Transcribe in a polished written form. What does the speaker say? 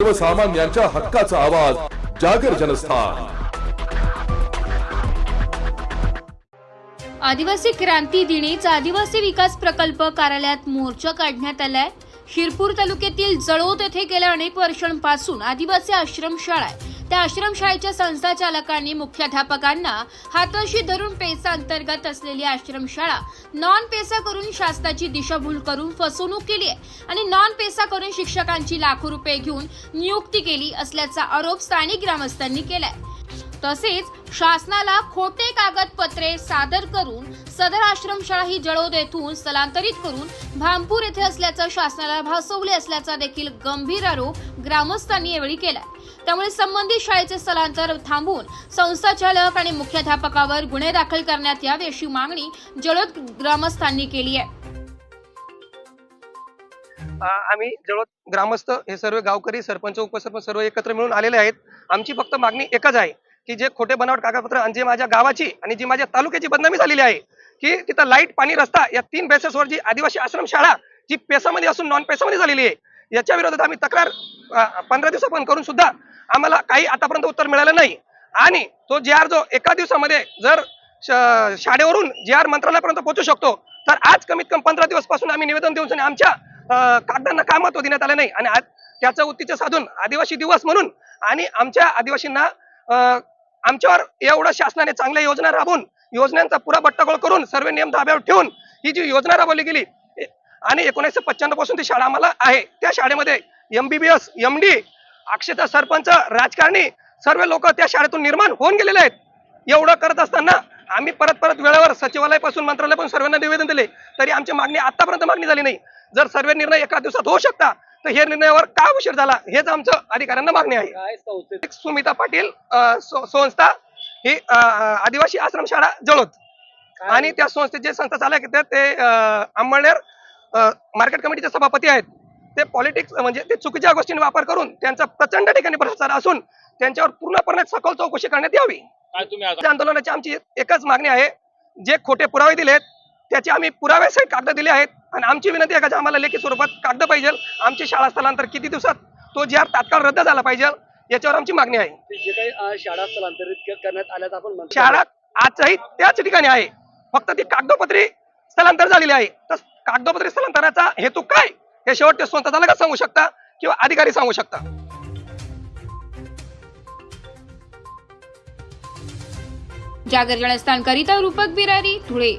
सर्वसामान्यांच्या हक्काचा आवाज जागर जनस्थान। आदिवासी क्रांती दिनीच आदिवासी विकास प्रकल्प कार्यालयात मोर्चा काढण्यात आलाय। शिरपूर तालुक्यातील जळोद येथे गेल्या अनेक वर्षांपासून आदिवासी आश्रमशाळा आहे। त्या आश्रमशाळेच्या संस्थाचालकांनी मुख्याध्यापकांना हाताशी धरून पेसा अंतर्गत असलेली आश्रमशाळा नॉन पेसा करून शासनाची दिशाभूल करून फसवणूक केली आहे आणि नॉन पेसा करून शिक्षकांची लाखो रुपये घेऊन नियुक्ती केली असल्याचा आरोप स्थानिक ग्रामस्थांनी केलाय। तसेच शासनाला खोटे कागदपत्रे सादर करून सदर आश्रमशाळा ही जळोद येथून स्थलांतरित करून भामपूर येथे असल्याचं शासनाला भासवले असल्याचा देखील गंभीर आरोप ग्रामस्थांनी यावेळी केला। त्यामुळे संबंधित शाळेचे स्थलांतर थांबवून संस्थाचालक आणि मुख्याध्यापकावर गुन्हे दाखल करण्यात यावे अशी मागणी जळोद ग्रामस्थांनी केली आहे। आम्ही जळोद ग्रामस्थ हे सर्व गावकरी सरपंच उपसरपंच सर्व एकत्र मिळून आलेले आहेत। आमची फक्त मागणी एकच आहे की जे खोटे बनावट कागदपत्र आणि जे माझ्या गावाची आणि जी माझ्या तालुक्याची बदनामी झालेली आहे की तिथं लाईट पाणी रस्ता या 3 बेसेसवर जी आदिवासी आश्रमशाळा जी पेसामध्ये असून नॉन पेसामध्ये झालेली आहे, याच्या विरोधात आम्ही तक्रार 15 दिवसापर्यंत करून सुद्धा आम्हाला काही आतापर्यंत उत्तर मिळालं नाही। आणि तो जी आर जो एका दिवसामध्ये जर शाळेवरून जी आर मंत्रालयापर्यंत पोहोचू शकतो, तर आज कमीत कमी 15 दिवस पासून आम्ही निवेदन देऊन आमच्या कागदांना काय महत्व देण्यात आलं नाही। आणि आज त्याचं उत्तेजन साधून आदिवासी दिवस म्हणून आणि आमच्या आदिवासींना आमच्यावर एवढं शासनाने चांगल्या योजना राबवून योजनांचा पुरा बट्टागोळ करून सर्व नियम ताब्यावर ठेवून ही जी योजना राबवली गेली आणि 1995 पासून ती शाळा आम्हाला आहे। त्या शाळेमध्ये MBBS MD अक्षता सरपंच राजकारणी सर्व लोक त्या शाळेतून निर्माण होऊन गेलेले आहेत। एवढं करत असताना आम्ही परत वेळेवर सचिवालयापासून मंत्रालयापासून सर्वांना निवेदन दिले तरी आमची मागणी आतापर्यंत मागणी झाली नाही। जर सर्व निर्णय एका दिवसात होऊ शकता तर हे निर्णयावर का उशीर झाला हेच आमचं अधिकाऱ्यांना मागणी आहे। सुमिता पाटील संस्था ही आदिवासी आश्रमशाळा जळोद आणि त्या संस्थेचे संस्थाचालक ते अंमळनेर मार्केट कमिटीचे सभापती आहेत। ते पॉलिटिक्स म्हणजे ते चुकीच्या गोष्टींचा वापर करून त्यांचा प्रचंड ठिकाणी भ्रष्टाचार असून त्यांच्यावर पूर्णपणे सखोल चौकशी करण्यात यावी। आंदोलनाची आमची एकच मागणी आहे, जे खोटे पुरावे दिलेत त्याचे आम्ही पुराव्यासहित कागद दिले आहेत आणि आमची विनंती आहे की आम्हाला लेखी स्वरूपात कागद पाहिजे। आमची शाळा स्थलांतर किती दिवसात तो जी आर तात्काळ रद्द झाला पाहिजे याच्यावर आमची मागणी आहे। जे काही शाळा स्थलांतरित करण्यात आल्यात आपण शाळा आजही त्याच ठिकाणी आहे, फक्त ती कागदोपत्री स्थलांतर झालेली आहे। तर कागदोपत्री स्थलांतराचा हेतू काय हे शेवटचे संस्थाचालक सांगू शकता किंवा अधिकारी सांगू शकता। जागर जनस्थान करिता रूपक बिरारी धुळे।